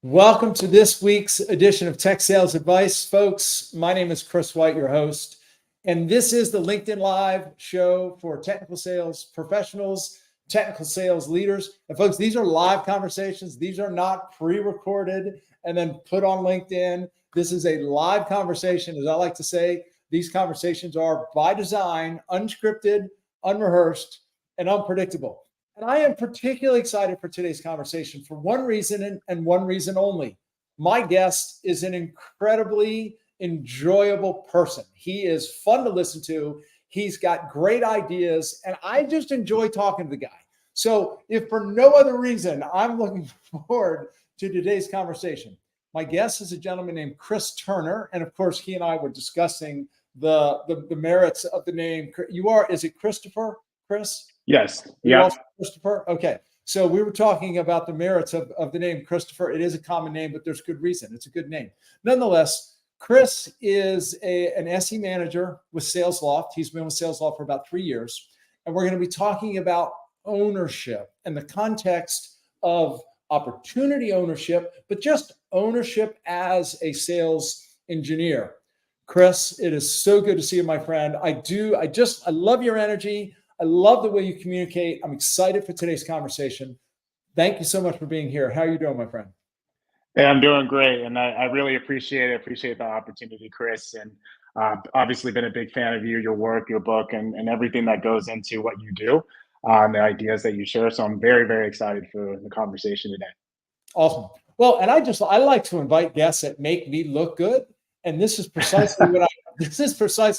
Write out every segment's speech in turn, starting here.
Welcome to this week's edition of Tech Sales Advice. Folks, my name is Chris White, your host, and this is the LinkedIn Live show for technical sales professionals, technical sales leaders. And folks, these are live conversations. These are not pre-recorded and then put on LinkedIn. This is a live conversation. As I like to say, these conversations are by design, unscripted, unrehearsed, and unpredictable. And I am particularly excited for today's conversation for one reason and one reason only. My guest is an incredibly enjoyable person. He is fun to listen to. He's got great ideas, and I just enjoy talking to the guy. So if for no other reason, I'm looking forward to today's conversation. My guest is a gentleman named Chris Turner. And of course, he and I were discussing the merits of the name. Is it Christopher, Chris? Yes. Yeah. Also Christopher. Okay. So we were talking about the merits of the name Christopher. It is a common name, but there's good reason. It's a good name. Nonetheless, Chris is an SE manager with Salesloft. He's been with Salesloft for about 3 years. And we're going to be talking about ownership and the context of opportunity ownership, but just ownership as a sales engineer. Chris, it is so good to see you, my friend. I love your energy. I love the way you communicate. I'm excited for today's conversation. Thank you so much for being here. How are you doing, my friend? Hey, I'm doing great, and I really appreciate it. Appreciate the opportunity, Chris, and obviously been a big fan of you, your work, your book, and everything that goes into what you do, and the ideas that you share. So I'm very, very excited for the conversation today. Awesome. Well, and I like to invite guests that make me look good, and this is precisely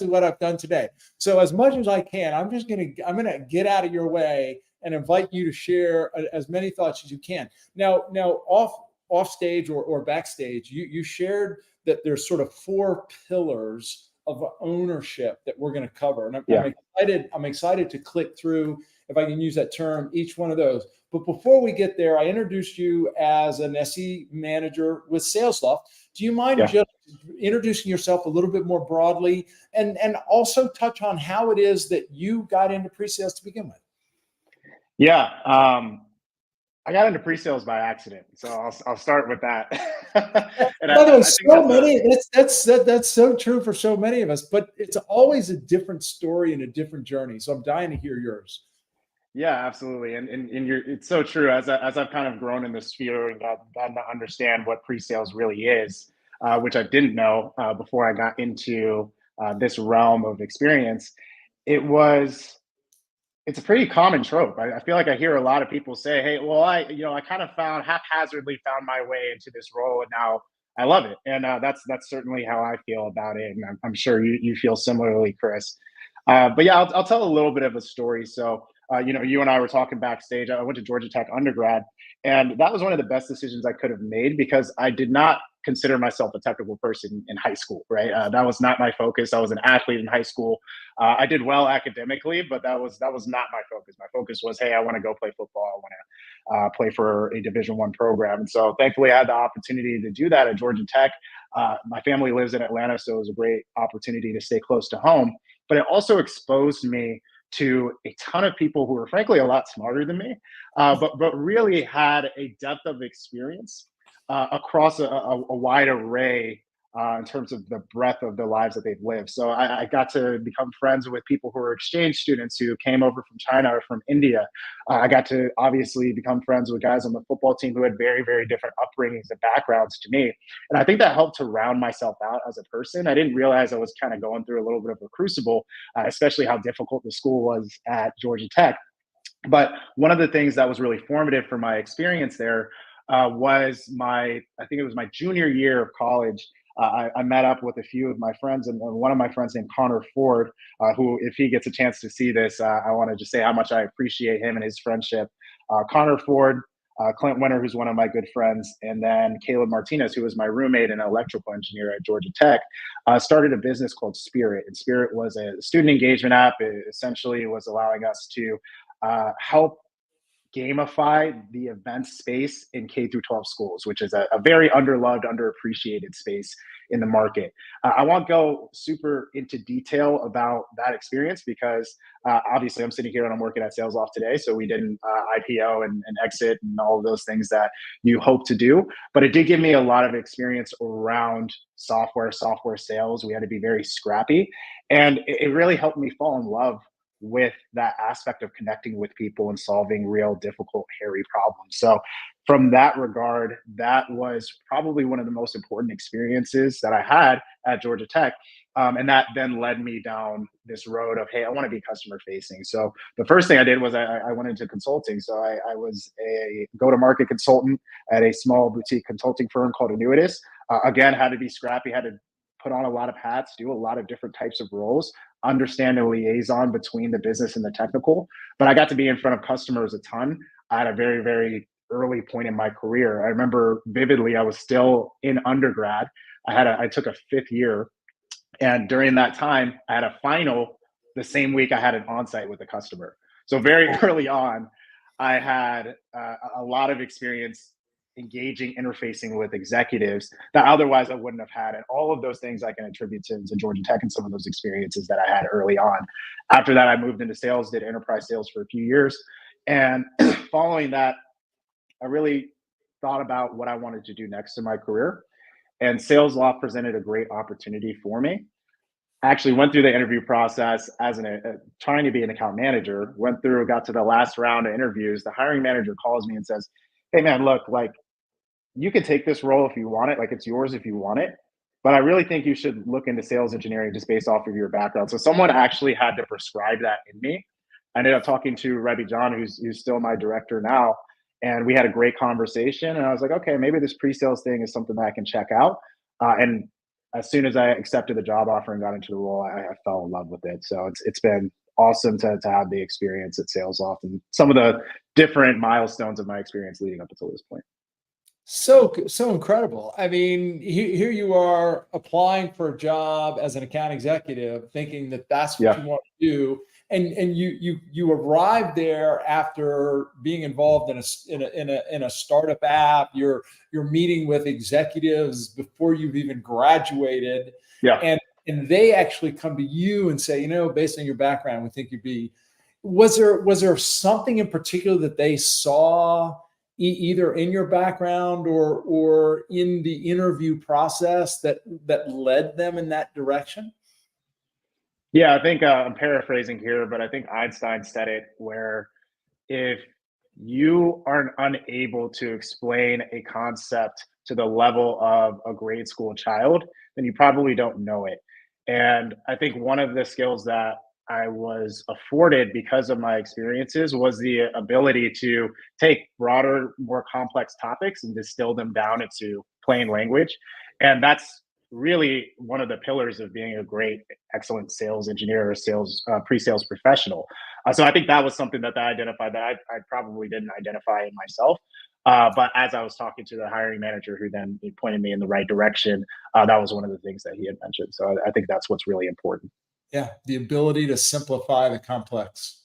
what I've done today. So as much as I can, I'm going to get out of your way and invite you to share as many thoughts as you can. Now off stage or backstage, you shared that there's sort of 4 pillars of ownership that we're going to cover. And I'm excited to click through, if I can use that term, each one of those. But before we get there, I introduced you as an SE manager with Salesloft. Do you mind just introducing yourself a little bit more broadly and also touch on how it is that you got into pre-sales to begin with? Yeah. I got into pre-sales by accident, so I'll start with that. And by the way, that's so true for so many of us, but it's always a different story and a different journey. So I'm dying to hear yours. Yeah, absolutely, and it's so true. As I've kind of grown in the sphere and gotten to understand what pre-sales really is, which I didn't know before I got into this realm of experience. It's a pretty common trope. I feel like I hear a lot of people say, "Hey, well, I kind of haphazardly found my way into this role, and now I love it." And that's certainly how I feel about it, and I'm sure you feel similarly, Chris. But yeah, I'll tell a little bit of a story. So, you and I were talking backstage. I went to Georgia Tech undergrad, and that was one of the best decisions I could have made because I did not consider myself a technical person in high school, right? That was not my focus. I was an athlete in high school. I did well academically, but that was not my focus. My focus was, hey, I want to go play football. I want to play for a Division I program. And so thankfully I had the opportunity to do that at Georgia Tech. My family lives in Atlanta, so it was a great opportunity to stay close to home. But it also exposed me to a ton of people who were frankly a lot smarter than me, but really had a depth of experience across a wide array in terms of the breadth of the lives that they've lived. So I got to become friends with people who were exchange students who came over from China or from India. I got to obviously become friends with guys on the football team who had very, very different upbringings and backgrounds to me. And I think that helped to round myself out as a person. I didn't realize I was kind of going through a little bit of a crucible, especially how difficult the school was at Georgia Tech. But one of the things that was really formative for my experience there was I think it was my junior year of college. I met up with a few of my friends, and one of my friends named Connor Ford, who, if he gets a chance to see this, I want to just say how much I appreciate him and his friendship. Connor Ford, Clint Winter, who's one of my good friends, and then Caleb Martinez, who was my roommate and electrical engineer at Georgia Tech, started a business called Spirit. And Spirit was a student engagement app. It essentially was allowing us to help gamify the event space in K through 12 schools, which is a very underloved, underappreciated space in the market. I won't go super into detail about that experience because obviously I'm sitting here and I'm working at Salesloft today. So we didn't IPO and exit and all of those things that you hope to do. But it did give me a lot of experience around software sales. We had to be very scrappy. And it really helped me fall in love with that aspect of connecting with people and solving real difficult, hairy problems. So from that regard, that was probably one of the most important experiences that I had at Georgia Tech. And that then led me down this road of, hey, I want to be customer facing. So the first thing I did was I went into consulting. So I was a go-to-market consultant at a small boutique consulting firm called Annuitas. Again, had to be scrappy, had to put on a lot of hats, do a lot of different types of roles, understand the liaison between the business and the technical. But I got to be in front of customers a ton at a very, very early point in my career. I remember vividly, I was still in undergrad. I took a 5th year. And during that time, I had a final the same week I had an onsite with a customer. So very early on, I had a lot of experience engaging, interfacing with executives that otherwise I wouldn't have had. And all of those things I can attribute to Georgia Tech and some of those experiences that I had early on. After that, I moved into sales, did enterprise sales for a few years. And following that, I really thought about what I wanted to do next in my career. And Salesloft presented a great opportunity for me. I actually went through the interview process as trying to be an account manager, got to the last round of interviews. The hiring manager calls me and says, hey man, look, like, you can take this role if you want it, like it's yours if you want it. But I really think you should look into sales engineering just based off of your background. So someone actually had to prescribe that in me. I ended up talking to Rebby John, who's still my director now. And we had a great conversation. And I was like, okay, maybe this pre-sales thing is something that I can check out. And as soon as I accepted the job offer and got into the role, I fell in love with it. So it's been awesome to have the experience at Salesloft and some of the different milestones of my experience leading up until this point. So incredible. I mean, here you are applying for a job as an account executive, thinking that that's what you want to do, and you arrived there after being involved in a startup app. You're meeting with executives before you've even graduated, and they actually come to you and say, based on your background, we think you'd be. Was there something in particular that they saw either in your background or in the interview process that led them in that direction? Yeah, I think I'm paraphrasing here, but I think Einstein said it where if you are unable to explain a concept to the level of a grade school child, then you probably don't know it. And I think one of the skills that I was afforded because of my experiences was the ability to take broader, more complex topics and distill them down into plain language. And that's really one of the pillars of being a great, excellent sales engineer or sales pre-sales professional. So I think that was something that I identified that I probably didn't identify in myself. But as I was talking to the hiring manager who then pointed me in the right direction, that was one of the things that he had mentioned. So I think that's what's really important. Yeah, the ability to simplify the complex.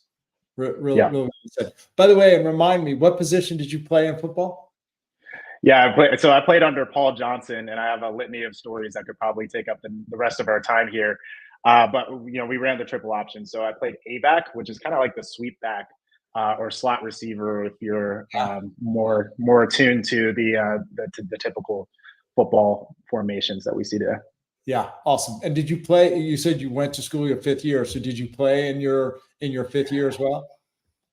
Really well said. By the way, and remind me, what position did you play in football? Yeah, I played under Paul Johnson, and I have a litany of stories that could probably take up the rest of our time here. But we ran the triple option. So I played A-back, which is kind of like the sweep back or slot receiver if you're more attuned to the typical football formations that we see today. Yeah, awesome. And did you play? You said you went to school your 5th year. So did you play in your 5th year as well?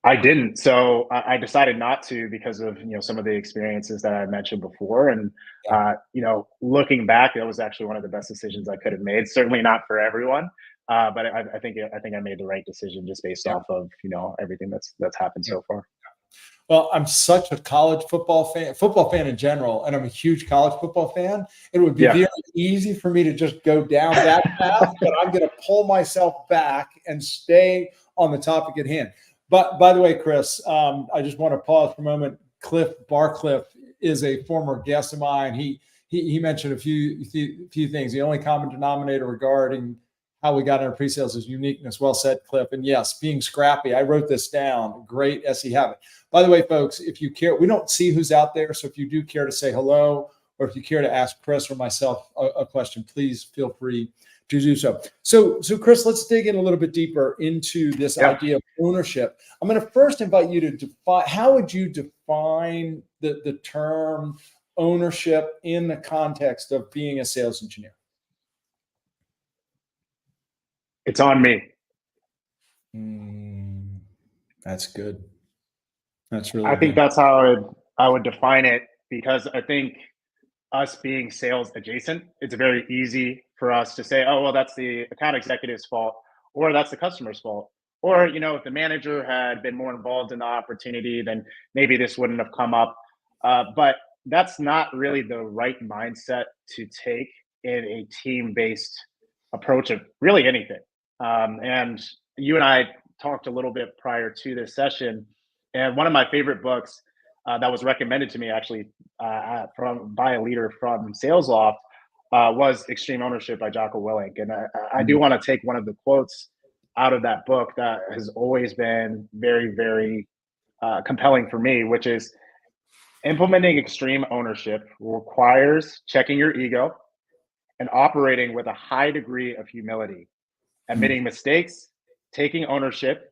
I didn't. So I decided not to because of some of the experiences that I mentioned before. And looking back, that was actually one of the best decisions I could have made. Certainly not for everyone, but I think I made the right decision just based off of everything that's happened so far. Well, I'm such a college football fan in general, and I'm a huge college football fan. It would be very easy for me to just go down that path, but I'm going to pull myself back and stay on the topic at hand. But by the way, Chris, I just want to pause for a moment. Cliff Barcliff is a former guest of mine. He mentioned a few things. The only common denominator regarding how we got into pre-sales is uniqueness. Well said, Cliff. And yes, being scrappy. I wrote this down. Great SE habit. By the way, folks, if you care, we don't see who's out there. So if you do care to say hello, or if you care to ask Chris or myself a question, please feel free to do so. So Chris, let's dig in a little bit deeper into this idea of ownership. I'm going to first invite you to define, how would you define the term ownership in the context of being a sales engineer? It's on me. That's good. That's really I think good. that's how I would define it, because I think us being sales adjacent, it's very easy for us to say, oh, well, that's the account executive's fault, or that's the customer's fault. Or, if the manager had been more involved in the opportunity, then maybe this wouldn't have come up. But that's not really the right mindset to take in a team-based approach of really anything. And you and I talked a little bit prior to this session, and one of my favorite books that was recommended to me actually by a leader from Salesloft was Extreme Ownership by Jocko Willink. And I do want to take one of the quotes out of that book that has always been very, very compelling for me, which is, implementing extreme ownership requires checking your ego and operating with a high degree of humility. Admitting mistakes, taking ownership,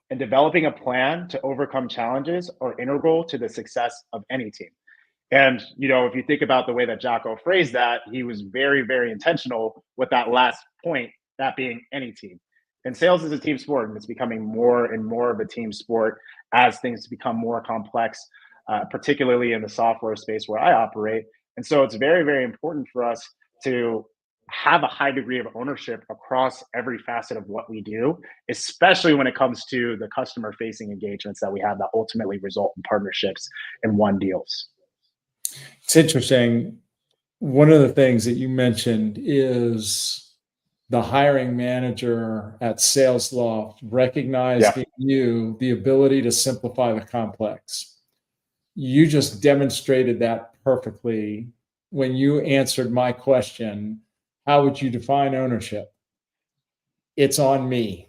and developing a plan to overcome challenges are integral to the success of any team. And, if you think about the way that Jocko phrased that, he was very, very intentional with that last point, that being any team. And sales is a team sport, and it's becoming more and more of a team sport as things become more complex, particularly in the software space where I operate. And so it's very, very important for us to have a high degree of ownership across every facet of what we do, especially when it comes to the customer facing engagements that we have that ultimately result in partnerships and won deals. It's interesting. One of the things that you mentioned is the hiring manager at Salesloft recognized in you the ability to simplify the complex. You just demonstrated that perfectly when you answered my question, how would you define ownership? It's on me.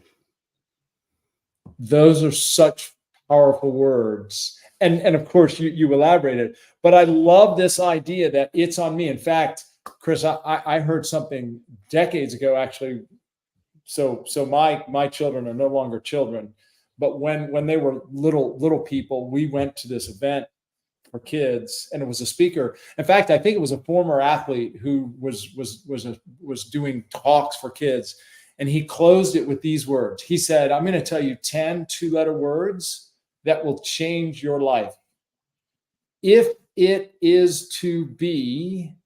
Those are such powerful words. And of course, you elaborated, but I love this idea that it's on me. In fact, Chris, I heard something decades ago, actually. So my children are no longer children, but when they were little people, we went to this event for kids, and it was a speaker. In fact, I think it was a former athlete who was doing talks for kids, and he closed it with these words. He said, "I'm going to tell you 10 two-letter words that will change your life. If it is to be,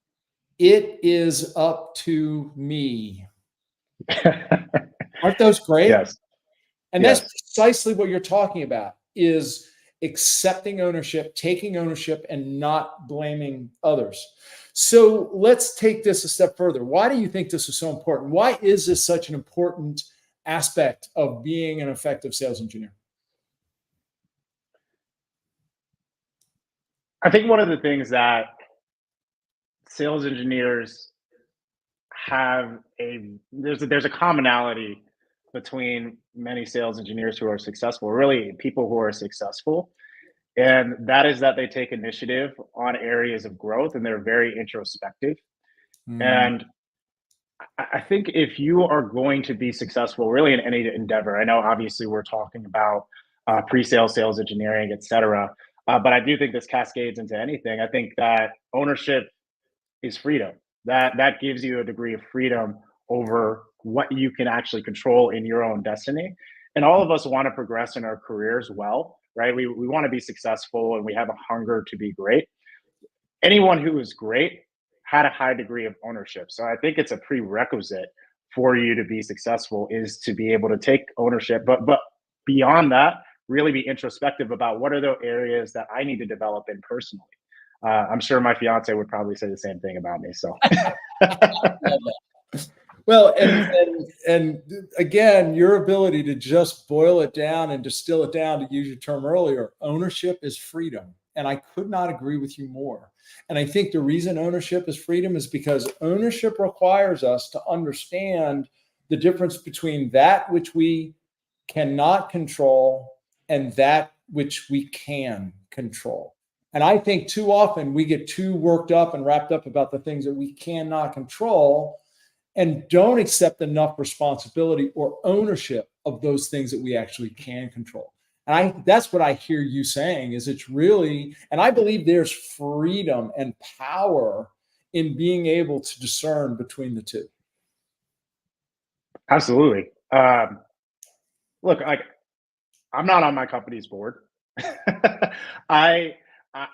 it is up to me." Aren't those great? Yes. And that's precisely what you're talking about, is accepting ownership, taking ownership, and not blaming others. So let's take this a step further. Why do you think this is so important? Why is this such an important aspect of being an effective sales engineer? I think one of the things that sales engineers have there's a commonality between many sales engineers who are successful, really people who are successful, and that is that they take initiative on areas of growth and they're very introspective. And I think if you are going to be successful really in any endeavor, I know obviously we're talking about pre-sales, sales engineering, et cetera, but I do think this cascades into anything. I think that ownership is freedom. That gives you a degree of freedom over what you can actually control in your own destiny. And all of us want to progress in our careers well, right? We want to be successful and we have a hunger to be great. Anyone who is great had a high degree of ownership. So I think it's a prerequisite for you to be successful is to be able to take ownership, but beyond that, really be introspective about what are the areas that I need to develop in personally. I'm sure my fiance would probably say the same thing about me. So, well, and again, your ability to just boil it down and distill it down, to use your term earlier, ownership is freedom. And I could not agree with you more. And I think the reason ownership is freedom is because ownership requires us to understand the difference between that which we cannot control and that which we can control. And I think too often we get too worked up and wrapped up about the things that we cannot control and don't accept enough responsibility or ownership of those things that we actually can control. And that's what I hear you saying is it's really, and I believe there's freedom and power in being able to discern between the two. Absolutely. Look, I'm not on my company's board. I,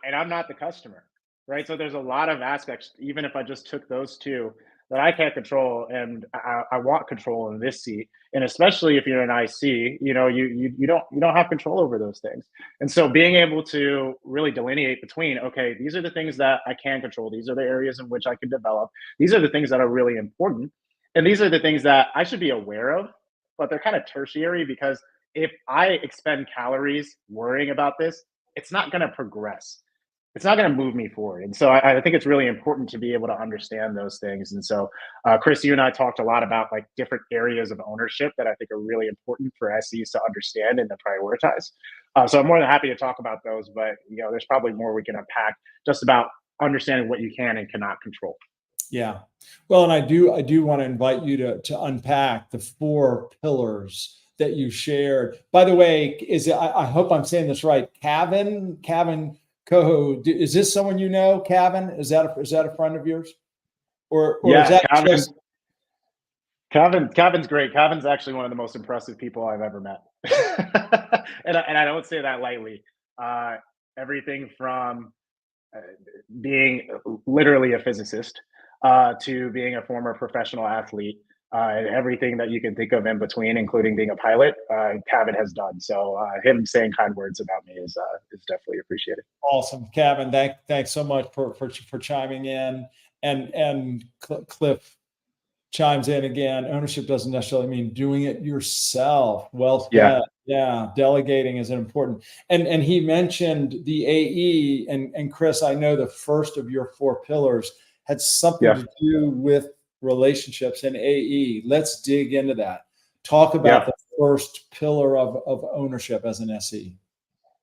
and I'm not the customer, right? So there's a lot of aspects, even if I just took those two, that I can't control, and I want control in this seat. And especially if you're an IC, you don't have control over those things. And so being able to really delineate between, okay, these are the things that I can control. These are the areas in which I can develop. These are the things that are really important, and these are the things that I should be aware of, but they're kind of tertiary because if I expend calories worrying about this, it's not going to progress. It's not going to move me forward. And so I think it's really important to be able to understand those things. And so, Chris, you and I talked a lot about like different areas of ownership that I think are really important for SEs to understand and to prioritize. So I'm more than happy to talk about those, but there's probably more we can unpack just about understanding what you can and cannot control. Yeah. Well, and I do want to invite you to unpack the 4 pillars that you shared. By the way, I hope I'm saying this right. Cavan Coho, is this someone you know? Cavan, is that a friend of yours, or Yeah, is that Cavan's great. Cavan's actually one of the most impressive people I've ever met, and I don't say that lightly. Everything from being literally a physicist to being a former professional athlete, and everything that you can think of in between, including being a pilot, Cavan has done. So him saying kind words about me is definitely appreciated. Awesome, Cavan? Thanks so much for chiming in, and Cliff chimes in again. Ownership doesn't necessarily mean doing it yourself. Well said. Yeah, delegating is important. And he mentioned the AE, and Chris, I know the first of your 4 pillars had something to do with relationships and AE. Let's dig into that. Talk about the first pillar of ownership as an SE.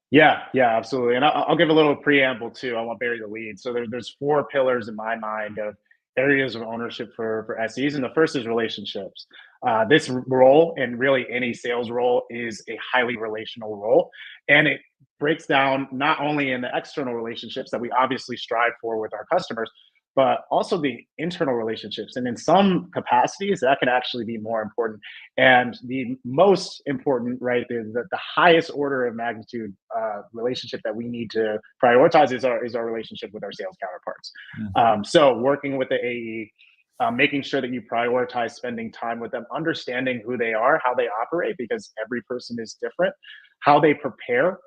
Yeah, absolutely. And I'll give a little preamble too. I won't bury the lead. So there's 4 pillars in my mind of areas of ownership for SEs, and the first is relationships. This role, and really any sales role, is a highly relational role, and it breaks down not only in the external relationships that we obviously strive for with our customers, but also the internal relationships. And in some capacities, that can actually be more important. And the most important, right, the highest order of magnitude relationship that we need to prioritize is our relationship with our sales counterparts. Mm-hmm. So working with the AE, making sure that you prioritize spending time with them, understanding who they are, how they operate, because every person is different, how they prepare,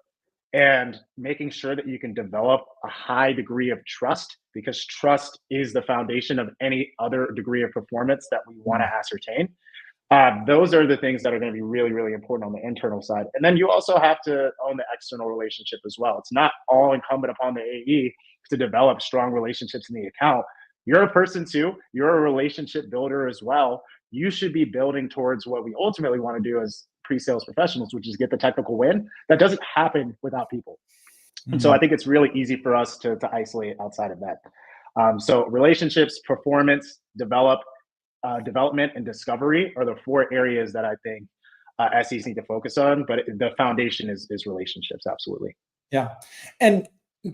and making sure that you can develop a high degree of trust, because trust is the foundation of any other degree of performance that we want to ascertain. Those are the things that are going to be really, really important on the internal side. And then you also have to own the external relationship as well. It's not all incumbent upon the AE to develop strong relationships in the account. You're a person too. You're a relationship builder as well. You should be building towards what we ultimately want to do as pre-sales professionals, which is get the technical win. That doesn't happen without people. And so I think it's really easy for us to isolate outside of that. So relationships, performance, development, and discovery are the 4 areas that I think SEs need to focus on. But the foundation is relationships, absolutely. Yeah. And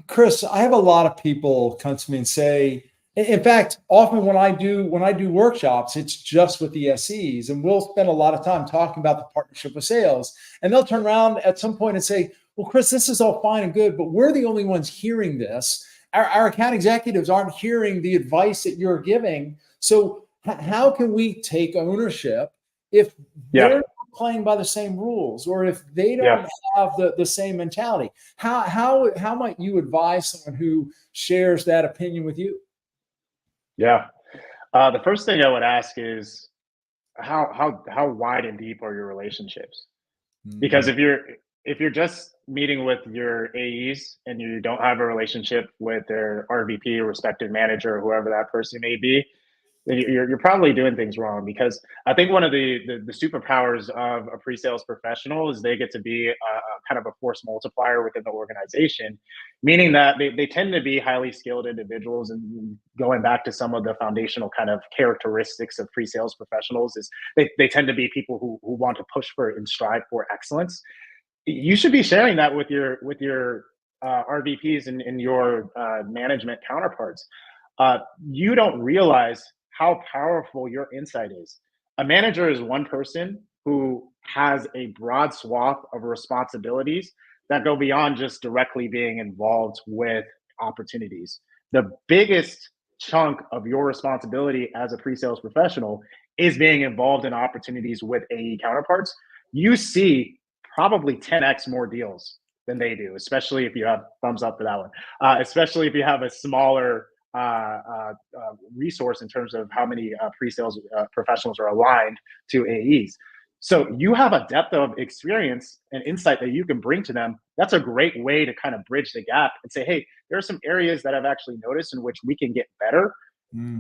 Chris, I have a lot of people come to me and say, in fact, often when I do workshops, it's just with the SEs, and we'll spend a lot of time talking about the partnership with sales. And they'll turn around at some point and say, well, Chris, this is all fine and good, but we're the only ones hearing this. Our account executives aren't hearing the advice that you're giving. So how can we take ownership if they're not playing by the same rules, or if they don't have the same mentality? How might you advise someone who shares that opinion with you? Yeah. The first thing I would ask is how wide and deep are your relationships? Because if you're just meeting with your AEs and you don't have a relationship with their RVP or respective manager or whoever that person may be, you're probably doing things wrong, because I think one of the superpowers of a pre-sales professional is they get to be a kind of a force multiplier within the organization, meaning that they tend to be highly skilled individuals. And going back to some of the foundational kind of characteristics of pre-sales professionals is they tend to be people who want to push for and strive for excellence. You should be sharing that with your RVPs and your management counterparts. You don't realize how powerful your insight is. A manager is one person who has a broad swath of responsibilities that go beyond just directly being involved with opportunities. The biggest chunk of your responsibility as a pre-sales professional is being involved in opportunities with AE counterparts. You see probably 10x more deals than they do, especially if you have thumbs up for that one, especially if you have a smaller resource in terms of how many pre-sales professionals are aligned to AEs. So you have a depth of experience and insight that you can bring to them. That's a great way to kind of bridge the gap and say, hey, there are some areas that I've actually noticed in which we can get better.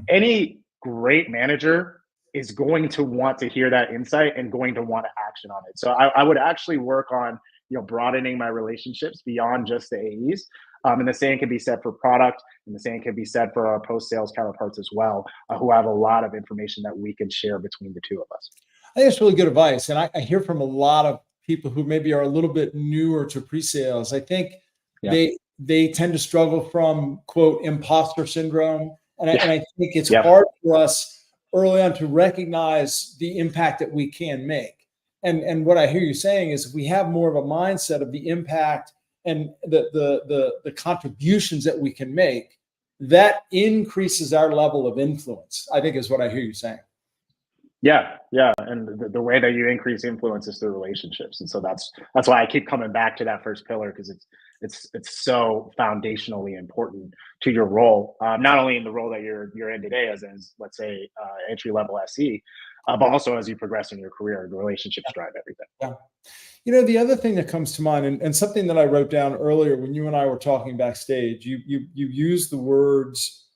Any great manager is going to want to hear that insight and going to want to action on it. So I would actually work on broadening my relationships beyond just the AEs. And the same can be said for product, and the same can be said for our post-sales counterparts as well, who have a lot of information that we can share between the two of us. I think it's really good advice. And I hear from a lot of people who maybe are a little bit newer to pre-sales. I think they tend to struggle from, quote, imposter syndrome. And I think it's hard for us early on to recognize the impact that we can make. And what I hear you saying is, if we have more of a mindset of the impact and the contributions that we can make, that increases our level of influence, I think, is what I hear you saying. Yeah. And the way that you increase influence is through relationships. And so that's why I keep coming back to that first pillar, because it's so foundationally important to your role, not only in the role that you're in today as let's say entry level SE, but also as you progress in your career. The relationships drive everything. Yeah. The other thing that comes to mind, and something that I wrote down earlier when you and I were talking backstage, you used the words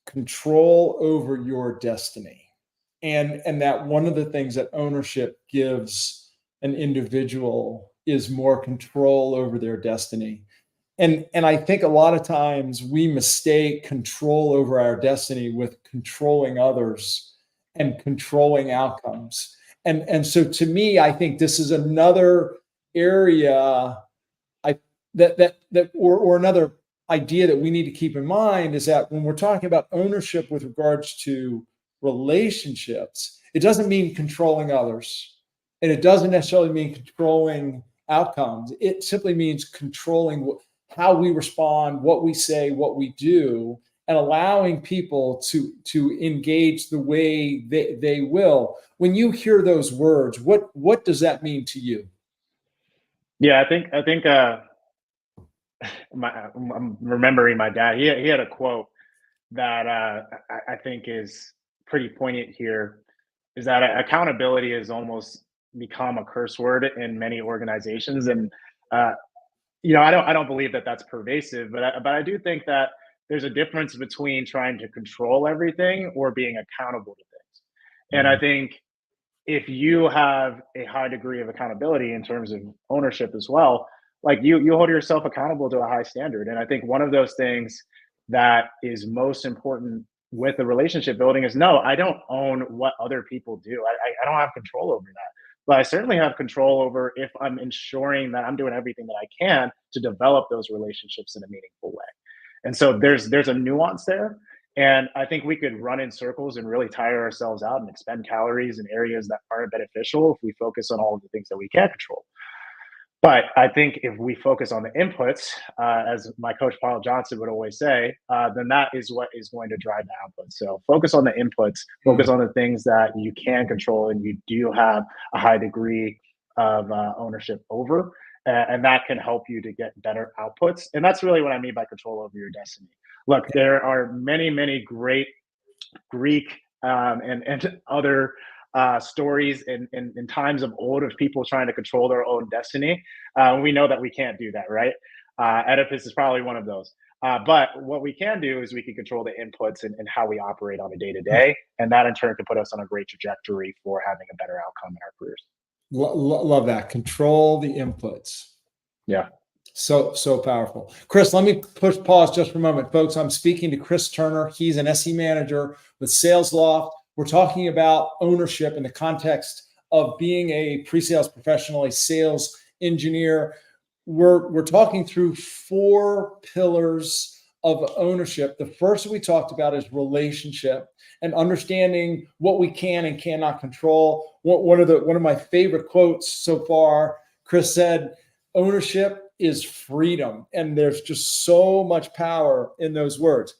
control over your destiny. And that one of the things that ownership gives an individual is more control over their destiny. And I think a lot of times we mistake control over our destiny with controlling others and controlling outcomes. And so to me, I think this is another area or another idea that we need to keep in mind, is that when we're talking about ownership with regards to relationships, it doesn't mean controlling others, and it doesn't necessarily mean controlling outcomes. It simply means controlling how we respond, what we say, what we do, and allowing people to engage the way they will. When you hear those words, what does that mean to you? Yeah, I think I'm remembering my dad. He had a quote that I think is pretty poignant here, is that accountability has almost become a curse word in many organizations. And I don't believe that that's pervasive, but I do think that there's a difference between trying to control everything or being accountable to things. And I think if you have a high degree of accountability in terms of ownership as well, like you hold yourself accountable to a high standard. And I think one of those things that is most important with the relationship building is, no, I don't own what other people do. I don't have control over that. But I certainly have control over if I'm ensuring that I'm doing everything that I can to develop those relationships in a meaningful way. And so there's a nuance there. And I think we could run in circles and really tire ourselves out and expend calories in areas that aren't beneficial if we focus on all of the things that we can control. But I think if we focus on the inputs, as my coach Paul Johnson would always say, then that is what is going to drive the output. So focus on the inputs, focus on the things that you can control and you do have a high degree of ownership over. And that can help you to get better outputs. And that's really what I mean by control over your destiny. Look, there are many, many great Greek and other stories in times of old of people trying to control their own destiny. We know that we can't do that, right? Oedipus is probably one of those. But what we can do is we can control the inputs and how we operate on a day to day. And that in turn can put us on a great trajectory for having a better outcome in our careers. Love that. Control the inputs. Yeah. So powerful. Chris, let me push pause just for a moment. Folks, I'm speaking to Chris Turner. He's an SE manager with Salesloft. We're talking about ownership in the context of being a pre-sales professional, a sales engineer. We're talking through 4 pillars of ownership. The first we talked about is relationship and understanding what we can and cannot control. One of my favorite quotes so far, Chris said, ownership is freedom. And there's just so much power in those words.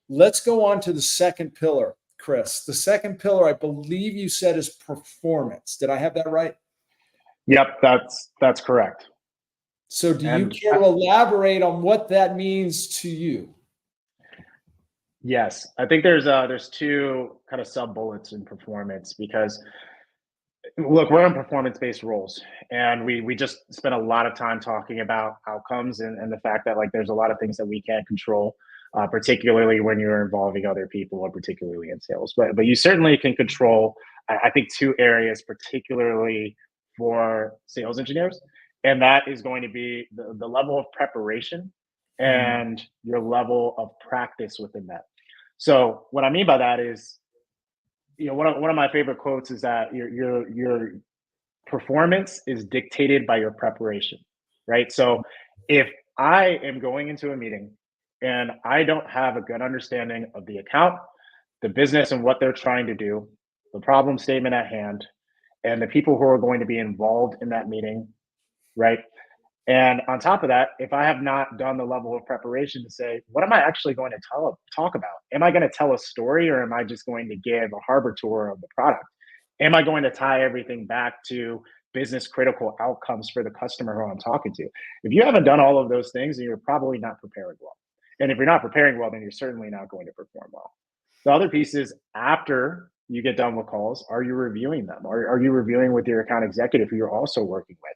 Let's go on to the second pillar, Chris. The second pillar, I believe you said, is performance. Did I have that right? Yep, that's correct. So do you care to elaborate on what that means to you? Yes, I think there's 2 kind of sub bullets in performance, because look, we're in performance-based roles, and we just spent a lot of time talking about outcomes and the fact that, like, there's a lot of things that we can't control, particularly when you're involving other people, or particularly in sales. But you certainly can control, I think, 2 areas, particularly for sales engineers, and that is going to be the level of preparation and your level of practice within that. So what I mean by that is, one of my favorite quotes is that your performance is dictated by your preparation, right? So if I am going into a meeting and I don't have a good understanding of the account, the business and what they're trying to do, the problem statement at hand, and the people who are going to be involved in that meeting, right? And on top of that, if I have not done the level of preparation to say, what am I actually going to talk about? Am I going to tell a story, or am I just going to give a harbor tour of the product? Am I going to tie everything back to business critical outcomes for the customer who I'm talking to? If you haven't done all of those things, then you're probably not preparing well. And if you're not preparing well, then you're certainly not going to perform well. The other piece is, after you get done with calls, are you reviewing them? Are you reviewing with your account executive who you're also working with?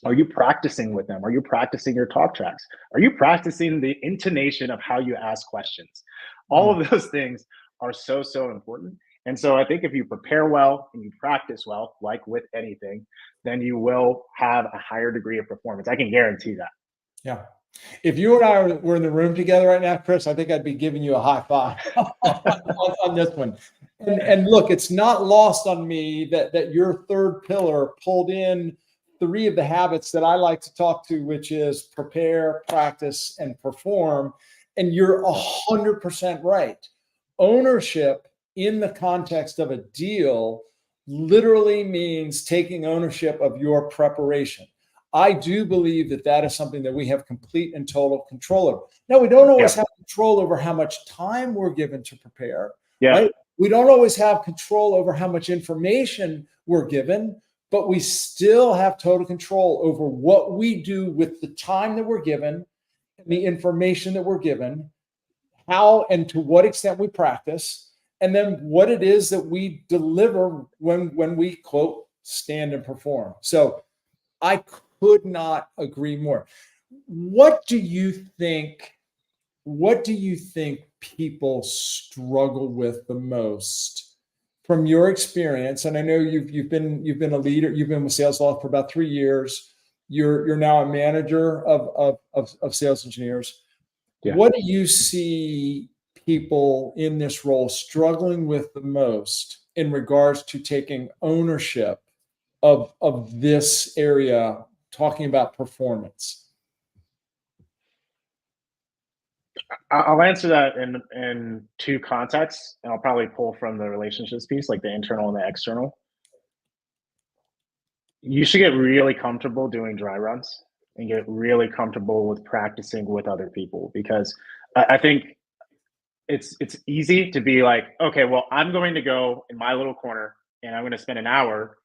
Are you practicing with them? Are you practicing your talk tracks? Are you practicing the intonation of how you ask questions? All of those things are so important. And so I think if you prepare well and you practice well, like with anything, then you will have a higher degree of performance. I can guarantee that. Yeah. If you and I were in the room together right now, Chris, I think I'd be giving you a high five on this one. And look, it's not lost on me that your third pillar pulled in 3 of the habits that I like to talk to, which is prepare, practice, and perform. And you're 100% right. Ownership in the context of a deal literally means taking ownership of your preparation. I do believe that is something that we have complete and total control over. Now, we don't always have control over how much time we're given to prepare, right? We don't always have control over how much information we're given, but we still have total control over what we do with the time that we're given, and the information that we're given, how and to what extent we practice, and then what it is that we deliver when we, quote, stand and perform. So I could not agree more. What do you think people struggle with the most from your experience? And I know you've been a leader, you've been with Salesloft for about 3 years. You're now a manager of sales engineers. Yeah. What do you see people in this role struggling with the most in regards to taking ownership of this area, talking about performance? I'll answer that in 2 contexts, and I'll probably pull from the relationships piece, like the internal and the external. You should get really comfortable doing dry runs and get really comfortable with practicing with other people, because I think it's easy to be like, okay, well, I'm going to go in my little corner and I'm going to spend an hour,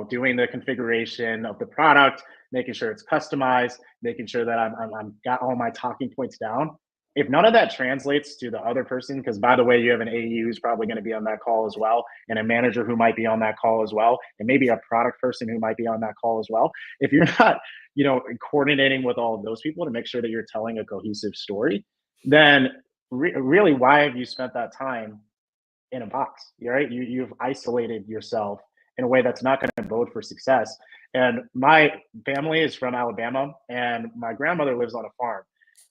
doing the configuration of the product, making sure it's customized, making sure that I'm got all my talking points down. If none of that translates to the other person, because by the way, you have an AE who's probably going to be on that call as well, and a manager who might be on that call as well, and maybe a product person who might be on that call as well. If you're not, coordinating with all of those people to make sure that you're telling a cohesive story, then really, why have you spent that time in a box? Right? You've isolated yourself in a way that's not going to bode for success. And my family is from Alabama, and my grandmother lives on a farm.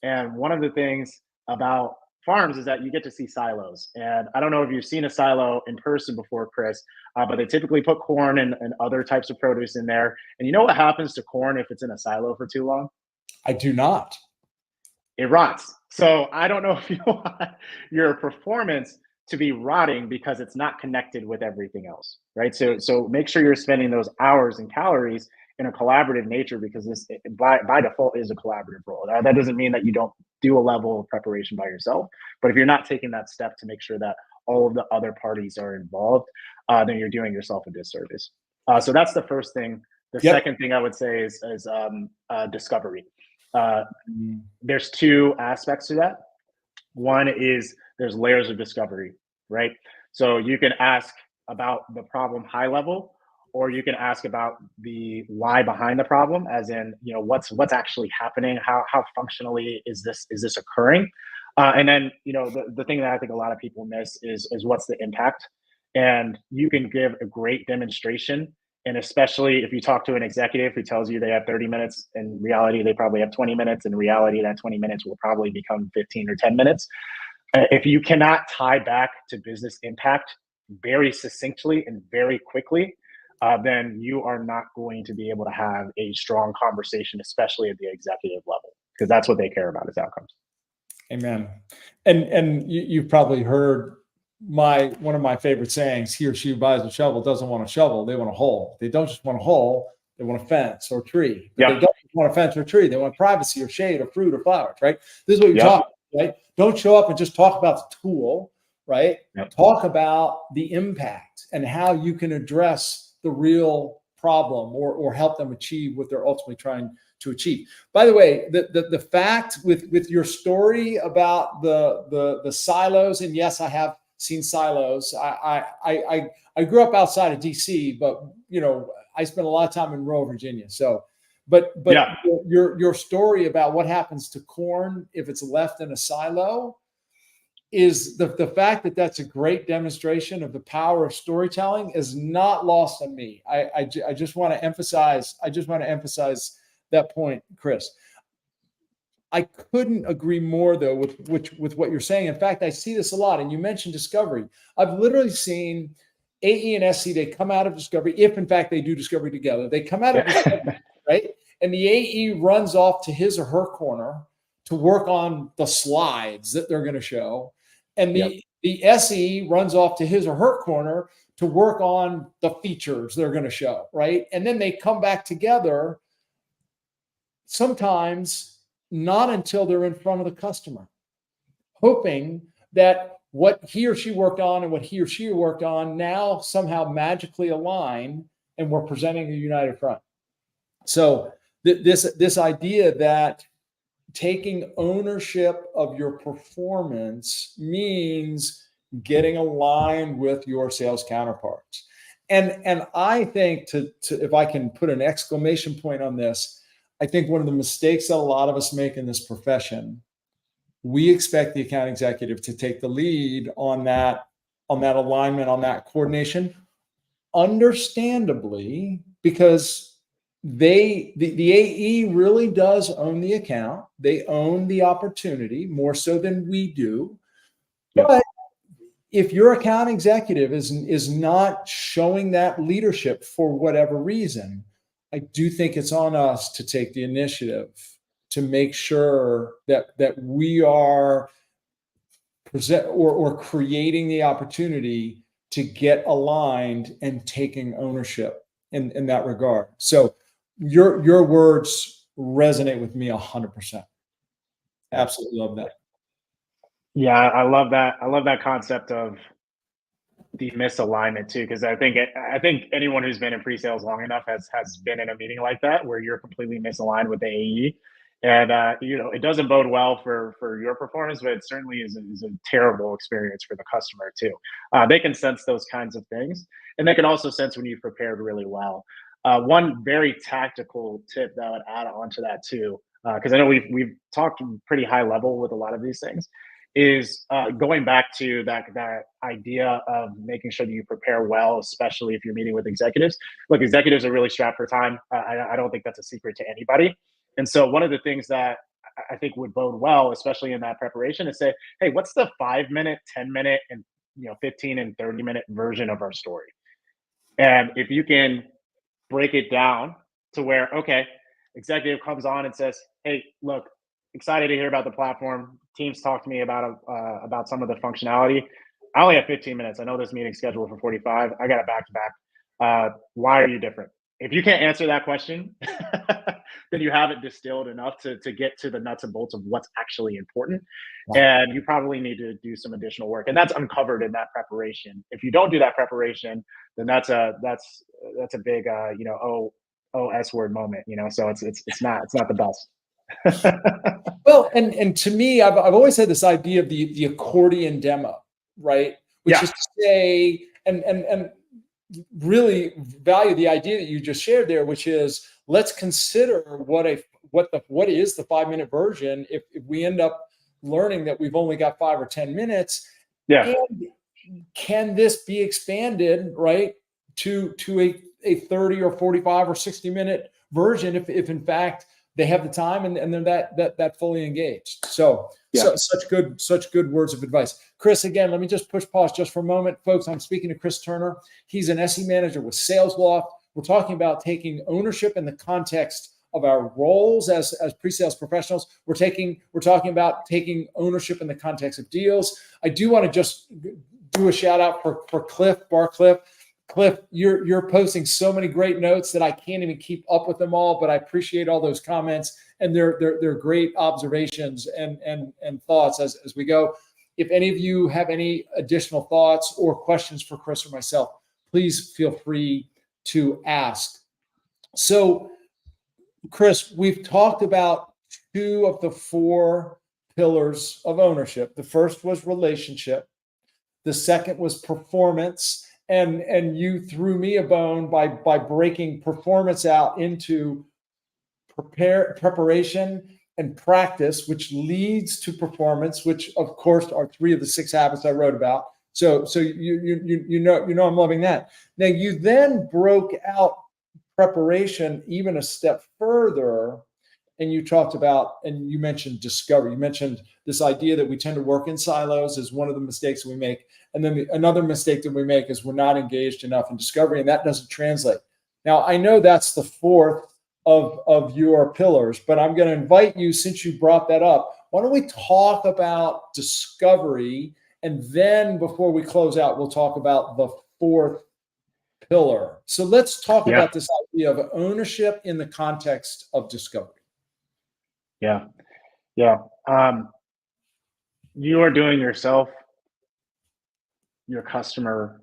And one of the things about farms is that you get to see silos. And I don't know if you've seen a silo in person before, Chris, but they typically put corn and other types of produce in there. And you know what happens to corn if it's in a silo for too long? I do not. It rots. So I don't know if you want your performance to be rotting because it's not connected with everything else, right? So make sure you're spending those hours and calories in a collaborative nature, because this by default is a collaborative role. That doesn't mean that you don't do a level of preparation by yourself, but if you're not taking that step to make sure that all of the other parties are involved, then you're doing yourself a disservice. So that's the first thing. The Yep. second thing I would say is discovery. Uh, there's two aspects to that. One is there's layers of discovery, right? So you can ask about the problem high level, or you can ask about the why behind the problem, as in, what's actually happening, how functionally is this occurring, and then the thing that I think a lot of people miss is what's the impact. And you can give a great demonstration, and especially if you talk to an executive who tells you they have 30 minutes, in reality they probably have 20 minutes. In reality, that 20 minutes will probably become 15 or 10 minutes. If you cannot tie back to business impact very succinctly and very quickly, then you are not going to be able to have a strong conversation, especially at the executive level, because that's what they care about is outcomes. Amen. And you've probably heard one of my favorite sayings: he or she who buys a shovel doesn't want a shovel, they want a hole. They don't just want a hole, they want a fence or a tree. But Yep. They don't just want a fence or a tree, they want privacy or shade or fruit or flowers, right? This is what you're Yep. talking about, right? Don't show up and just talk about the tool, right? Yep. Talk about the impact and how you can address the real problem or help them achieve what they're ultimately trying to achieve. By the way, the fact with your story about the silos, and yes, I have seen silos. I grew up outside of DC, but I spent a lot of time in rural Virginia. So, but Yeah. your story about what happens to corn if it's left in a silo is the fact that that's a great demonstration of the power of storytelling is not lost on me. I just want to emphasize that point, Chris. I couldn't agree more, though, with what you're saying. In fact, I see this a lot, and you mentioned discovery. I've literally seen AE and SC, they come out of discovery, if in fact they do discovery together. They come out of discovery, right? And the AE runs off to his or her corner to work on the slides that they're going to show. And the SE runs off to his or her corner to work on the features they're going to show, right? And then they come back together, sometimes not until they're in front of the customer, hoping that what he or she worked on and what he or she worked on now somehow magically align, and we're presenting a united front. So this idea that taking ownership of your performance means getting aligned with your sales counterparts. And I think to if I can put an exclamation point on this, I think one of the mistakes that a lot of us make in this profession, we expect the account executive to take the lead on that alignment, on that coordination, understandably, because the AE really does own the account. They own the opportunity more so than we do. Yep. But if your account executive is not showing that leadership for whatever reason, I do think it's on us to take the initiative to make sure that we are present or creating the opportunity to get aligned and taking ownership in that regard. So your words resonate with me 100%. Absolutely love that. Yeah, I love that. I love that concept of the misalignment too, because I think anyone who's been in pre-sales long enough has been in a meeting like that where you're completely misaligned with the AE, and it doesn't bode well for your performance, but it certainly is a terrible experience for the customer too. They can sense those kinds of things, and they can also sense when you've prepared really well. One very tactical tip that I would add on to that too because I know we've talked pretty high level with a lot of these things, is going back to that idea of making sure that you prepare well, especially if you're meeting with executives. Look, executives are really strapped for time. I don't think that's a secret to anybody. And so one of the things that I think would bode well, especially in that preparation, is say, hey, what's the 5 minute, 10 minute, and 15 and 30 minute version of our story? And if you can break it down to where, okay, executive comes on and says, hey, look, excited to hear about the platform. Teams talk to me about some of the functionality. I only have 15 minutes. I know this meeting's scheduled for 45. I got it back to back. Why are you different? If you can't answer that question, then you haven't distilled enough to get to the nuts and bolts of what's actually important. And you probably need to do some additional work. And that's uncovered in that preparation. If you don't do that preparation, then that's a big S word moment, so it's not the best. Well, and to me, I've always had this idea of the accordion demo, right? Which is to say, and really value the idea that you just shared there, which is let's consider what is the 5 minute version if we end up learning that we've only got 5 or 10 minutes. Yeah. And can this be expanded, right, to a 30 or 45 or 60 minute version if in fact they have the time and they're that fully engaged. So such good words of advice. Chris, again, let me just push pause just for a moment. Folks, I'm speaking to Chris Turner. He's an SE manager with Salesloft. We're talking about taking ownership in the context of our roles as pre-sales professionals. We're talking about taking ownership in the context of deals. I do want to just do a shout out for Cliff Barcliff. Cliff, you're posting so many great notes that I can't even keep up with them all, but I appreciate all those comments, and they're great observations and thoughts as we go. If any of you have any additional thoughts or questions for Chris or myself, please feel free to ask. So, Chris, we've talked about 2 of the 4 pillars of ownership. The first was relationship. The second was performance. And you threw me a bone by breaking performance out into preparation and practice, which leads to performance, which of course are 3 of the 6 habits I wrote about. So you know I'm loving that. Now you then broke out preparation even a step further, and you talked about, and you mentioned discovery. You mentioned this idea that we tend to work in silos is one of the mistakes that we make. And then another mistake that we make is we're not engaged enough in discovery, and that doesn't translate. Now, I know that's the 4th of your pillars, but I'm going to invite you, since you brought that up, why don't we talk about discovery, and then before we close out, we'll talk about the 4th pillar. So let's talk about this idea of ownership in the context of discovery. Yeah. You are doing yourself, your customer,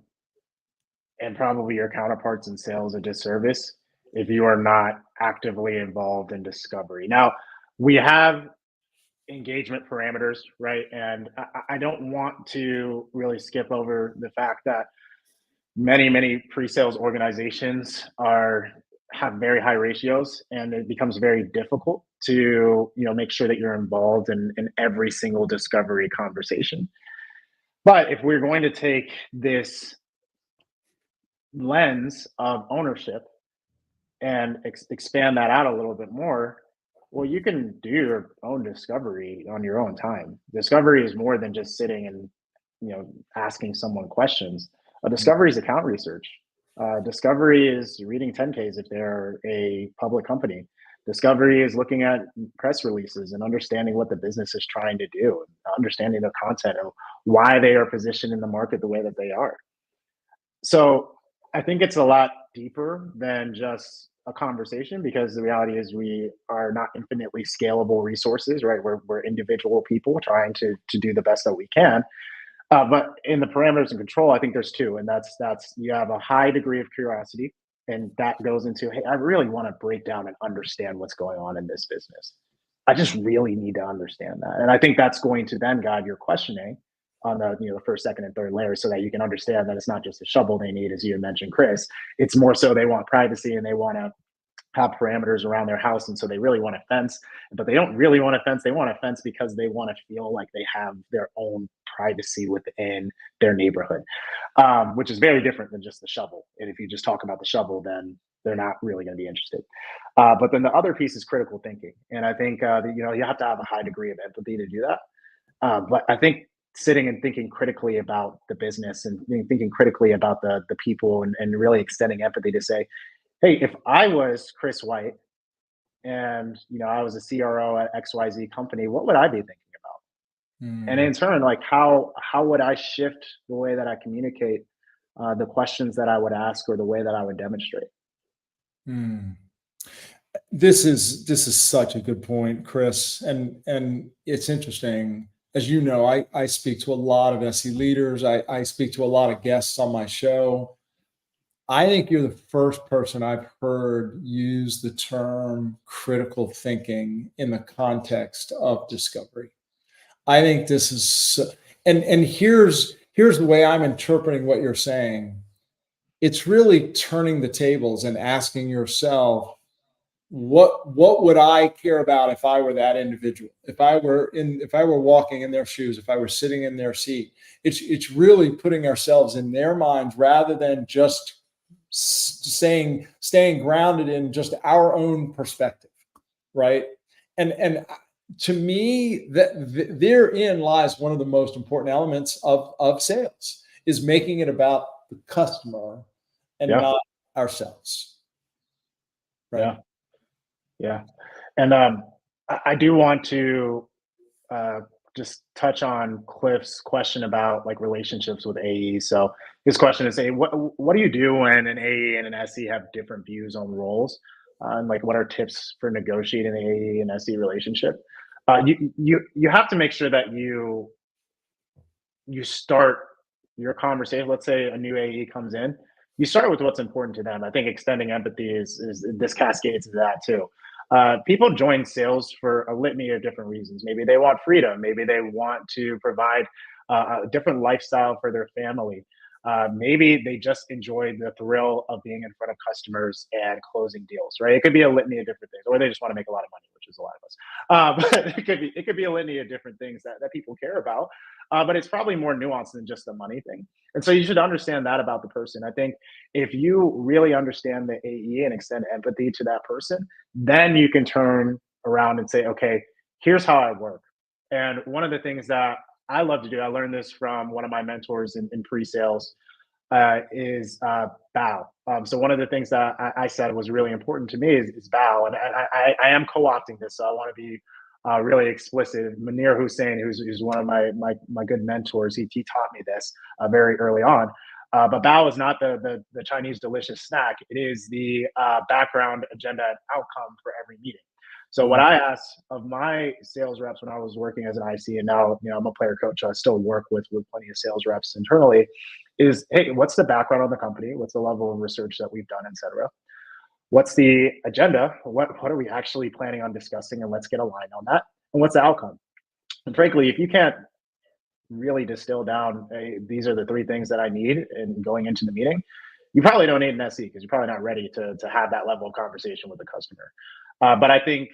and probably your counterparts in sales a disservice if you are not actively involved in discovery. Now, we have engagement parameters, right? And I don't want to really skip over the fact that many pre-sales organizations have very high ratios, and it becomes very difficult to make sure that you're involved in every single discovery conversation. But if we're going to take this lens of ownership and expand that out a little bit more, well, you can do your own discovery on your own time. Discovery is more than just sitting and asking someone questions. Discovery is account research. Discovery is reading 10Ks if they're a public company. Discovery is looking at press releases and understanding what the business is trying to do, understanding their content and why they are positioned in the market the way that they are. So I think it's a lot deeper than just a conversation, because the reality is we are not infinitely scalable resources, right? We're individual people trying to do the best that we can. But in the parameters and control, I think there's 2, and that's you have a high degree of curiosity, and that goes into, hey, I really want to break down and understand what's going on in this business. I just really need to understand that, and I think that's going to then guide your questioning on the first, second, and third layers, so that you can understand that it's not just a shovel they need, as you mentioned, Chris. It's more so they want privacy, and they want to have parameters around their house. And so they really want a fence, but they don't really want a fence. They want a fence because they want to feel like they have their own privacy within their neighborhood, which is very different than just the shovel. And if you just talk about the shovel, then they're not really going to be interested. But then the other piece is critical thinking. And I think, you have to have a high degree of empathy to do that. But I think sitting and thinking critically about the business and thinking critically about the people and really extending empathy to say, hey, if I was Chris White and I was a CRO at XYZ company, what would I be thinking about? And in turn, like how would I shift the way that I communicate, the questions that I would ask, or the way that I would demonstrate? This is such a good point, Chris. And it's interesting. As you know, I speak to a lot of SE leaders. I speak to a lot of guests on my show. I think you're the first person I've heard use the term critical thinking in the context of discovery. I think this is, and here's the way I'm interpreting what you're saying. It's really turning the tables and asking yourself, what would I care about if I were that individual? If I were walking in their shoes, if I were sitting in their seat. It's really putting ourselves in their minds rather than just staying grounded in just our own perspective, right? And to me, that therein lies one of the most important elements of sales, is making it about the customer and not ourselves, right? Yeah. And I do want to just touch on Cliff's question about like relationships with AE. So his question is, what do you do when an AE and an SE have different views on roles? And like, what are tips for negotiating the AE and SE relationship? You have to make sure that you start your conversation. Let's say a new AE comes in, you start with what's important to them. I think extending empathy is this cascades to that too. People join sales for a litany of different reasons. Maybe they want freedom. Maybe they want to provide a different lifestyle for their family. Maybe they just enjoy the thrill of being in front of customers and closing deals, right? It could be a litany of different things, or they just want to make a lot of money, which is a lot of us. But it could be a litany of different things that people care about. But it's probably more nuanced than just the money thing. And so you should understand that about the person. I think if you really understand the AE and extend empathy to that person, then you can turn around and say, okay, here's how I work. And one of the things that I love to do, I learned this from one of my mentors in pre-sales, is bow. So one of the things that I said was really important to me is bow. And I am co-opting this, so I want to be really explicit. Munir Hussein, who's one of my good mentors, he taught me this very early on. But bao is not the Chinese delicious snack. It is the background agenda and outcome for every meeting. So what I asked of my sales reps when I was working as an IC, and now I'm a player coach, so I still work with plenty of sales reps internally, is, hey, what's the background on the company? What's the level of research that we've done, et cetera? What's the agenda? What are we actually planning on discussing? And let's get aligned on that. And what's the outcome? And frankly, if you can't really distill down, hey, these are the three things that I need in going into the meeting, you probably don't need an SE because you're probably not ready to have that level of conversation with the customer. But I think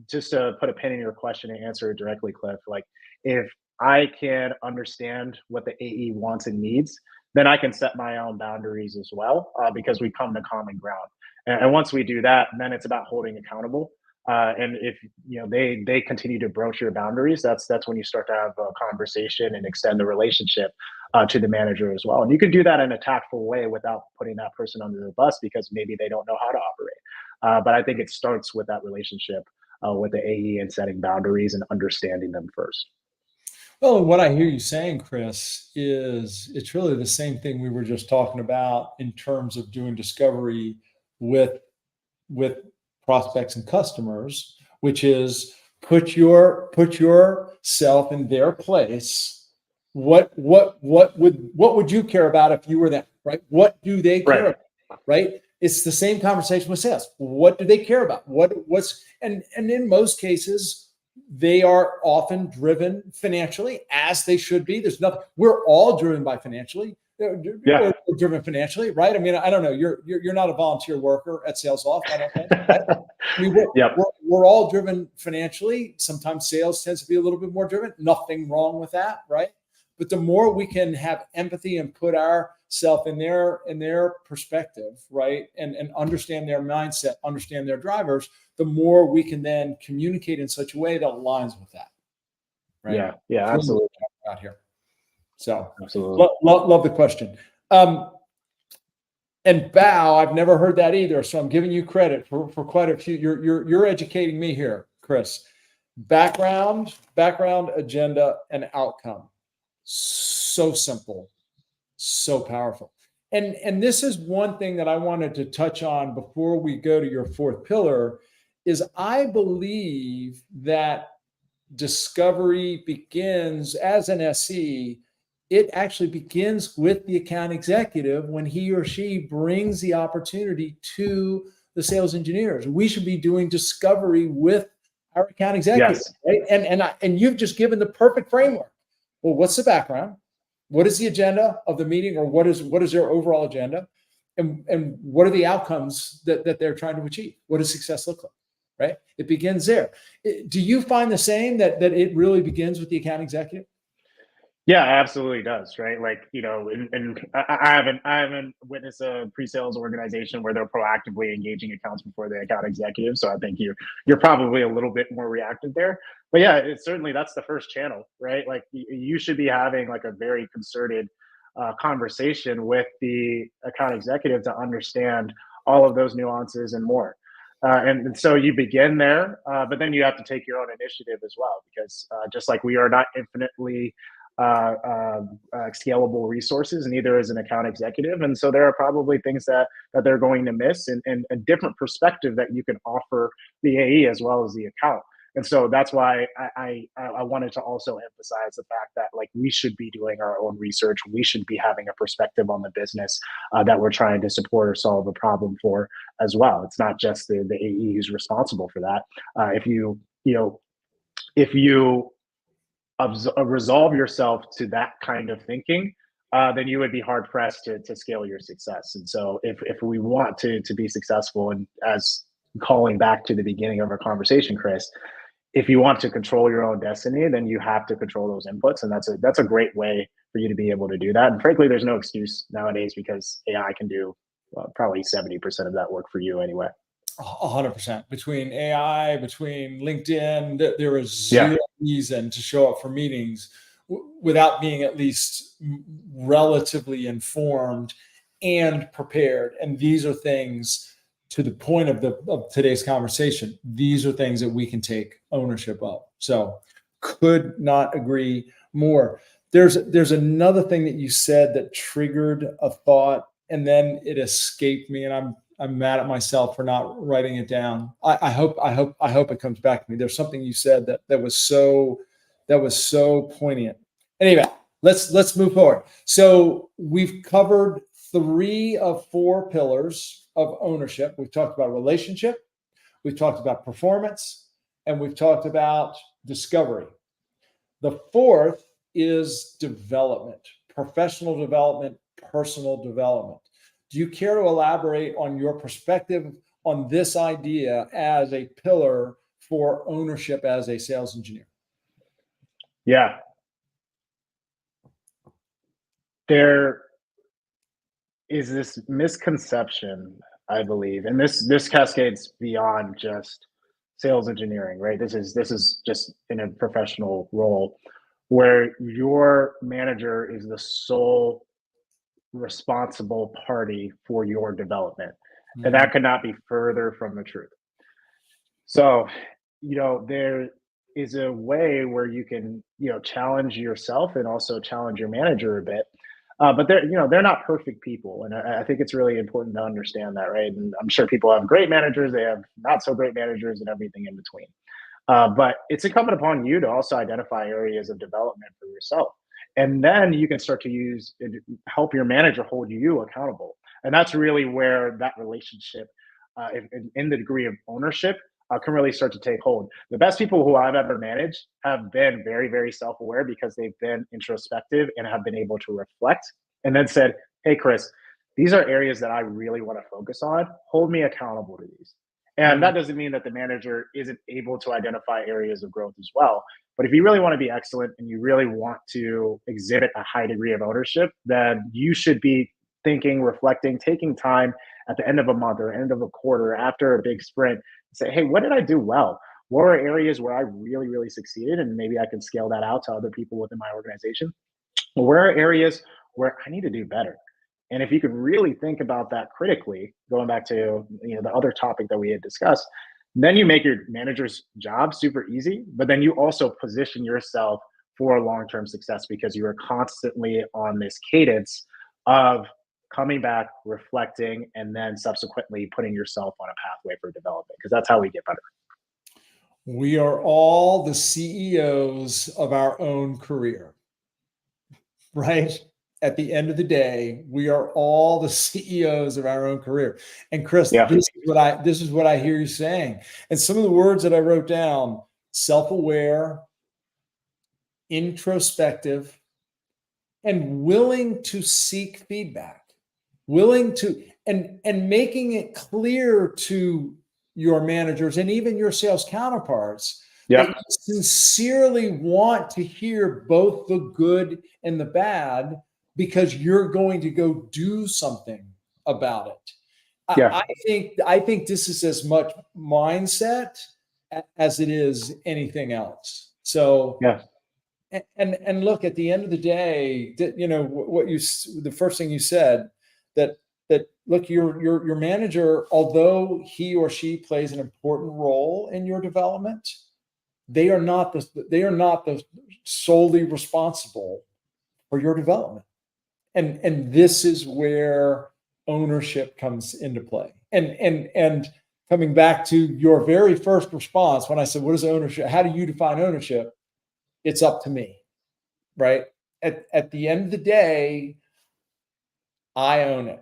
just to put a pin in your question and answer it directly, Cliff, like if I can understand what the AE wants and needs, then I can set my own boundaries as well, because we come to common ground. And once we do that, then it's about holding accountable. And if they continue to broach your boundaries, that's when you start to have a conversation and extend the relationship to the manager as well. And you can do that in a tactful way without putting that person under the bus because maybe they don't know how to operate. But I think it starts with that relationship with the AE and setting boundaries and understanding them first. Well, what I hear you saying, Chris, is it's really the same thing we were just talking about in terms of doing discovery with prospects and customers, which is put yourself in their place. What would you care about if you were them, right? What do they care about, right? It's the same conversation with sales. What do they care about? And in most cases, they are often driven financially, as they should be. We're all driven by financially. Yeah. or driven financially, right? I mean, I don't know. You're not a volunteer worker at Salesloft, I don't think. Right? I mean, Yep. we're all driven financially. Sometimes sales tends to be a little bit more driven. Nothing wrong with that, right? But the more we can have empathy and put ourselves in their perspective, right, and understand their mindset, understand their drivers, the more we can then communicate in such a way that aligns with that, right? Yeah. Yeah. That's really Absolutely. what we're talking about here. So, Absolutely. love the question. And bow, I've never heard that either. So I'm giving you credit for quite a few. You're educating me here, Chris. Background, agenda, and outcome. So simple, so powerful. And this is one thing that I wanted to touch on before we go to your fourth pillar, is I believe that discovery begins as an SE. It actually begins with the account executive when he or she brings the opportunity to the sales engineers. We should be doing discovery with our account executive, Yes. right? And you've just given the perfect framework. Well, what's the background? What is the agenda of the meeting, or what is their overall agenda? And what are the outcomes that they're trying to achieve? What does success look like? Right? It begins there. Do you find the same, that it really begins with the account executive? Yeah, it absolutely does, right? Like, and I haven't witnessed a pre-sales organization where they're proactively engaging accounts before the account executive. So I think you're probably a little bit more reactive there. But yeah, it's certainly, that's the first channel, right? Like you should be having like a very concerted conversation with the account executive to understand all of those nuances and more. And so you begin there, but then you have to take your own initiative as well, because just like we are not infinitely scalable resources, neither is an account executive, and so there are probably things that they're going to miss, and a different perspective that you can offer the AE as well as the account. And so that's why I wanted to also emphasize the fact that, like, we should be doing our own research. We should be having a perspective on the business that we're trying to support or solve a problem for as well. It's not just the AE who's responsible for that. If you resolve yourself to that kind of thinking, then you would be hard pressed to scale your success. And so if we want to be successful, and as calling back to the beginning of our conversation, Chris, if you want to control your own destiny, then you have to control those inputs. And that's a great way for you to be able to do that. And frankly, there's no excuse nowadays, because AI can do probably 70% of that work for you anyway. 100%. Between AI, between LinkedIn, there is Yeah. zero reason to show up for meetings without being at least relatively informed and prepared. And these are things, to the point of today's conversation, these are things that we can take ownership of. So could not agree more. There's another thing that you said that triggered a thought, and then it escaped me, and I'm mad at myself for not writing it down. I hope it comes back to me. There's something you said that was so poignant. Anyway, let's move forward. So we've covered 3 of 4 pillars of ownership. We've talked about relationship, we've talked about performance, and we've talked about discovery. The 4th is development, professional development, personal development. Do you care to elaborate on your perspective on this idea as a pillar for ownership as a sales engineer? Yeah. There is this misconception, I believe, and this cascades beyond just sales engineering, right? This is just in a professional role, where your manager is the sole responsible party for your development. And that could not be further from the truth. So, there is a way where you can, challenge yourself and also challenge your manager a bit. But they're not perfect people. And I think it's really important to understand that, right? And I'm sure people have great managers, they have not so great managers, and everything in between. But it's incumbent upon you to also identify areas of development for yourself. And then you can start to help your manager hold you accountable. And that's really where that relationship, in the degree of ownership, can really start to take hold. The best people who I've ever managed have been very, very self aware, because they've been introspective and have been able to reflect and then said, hey, Chris, these are areas that I really want to focus on. Hold me accountable to these. And that doesn't mean that the manager isn't able to identify areas of growth as well. But if you really want to be excellent and you really want to exhibit a high degree of ownership, then you should be thinking, reflecting, taking time at the end of a month or end of a quarter after a big sprint, say, hey, what did I do well? What are areas where I really, really succeeded? And maybe I can scale that out to other people within my organization. But where are areas where I need to do better? And if you could really think about that critically, going back to the other topic that we had discussed, then you make your manager's job super easy, but then you also position yourself for long-term success because you are constantly on this cadence of coming back, reflecting, and then subsequently putting yourself on a pathway for development, because that's how we get better. We are all the CEOs of our own career, right? At the end of the day, we are all the CEOs of our own career. And Chris, Yeah. this is what I hear you saying. And some of the words that I wrote down: self-aware, introspective, and willing to seek feedback, willing to, and making it clear to your managers and even your sales counterparts that you sincerely want to hear both the good and the bad, because you're going to go do something about it. Yeah. I think this is as much mindset as it is anything else. So Yeah. And look, at the end of the day, the first thing you said, that look, your manager, although he or she plays an important role in your development, they are not the solely responsible for your development. And this is where ownership comes into play. And coming back to your very first response, when I said, what is ownership? How do you define ownership? It's up to me, right? At the end of the day, I own it.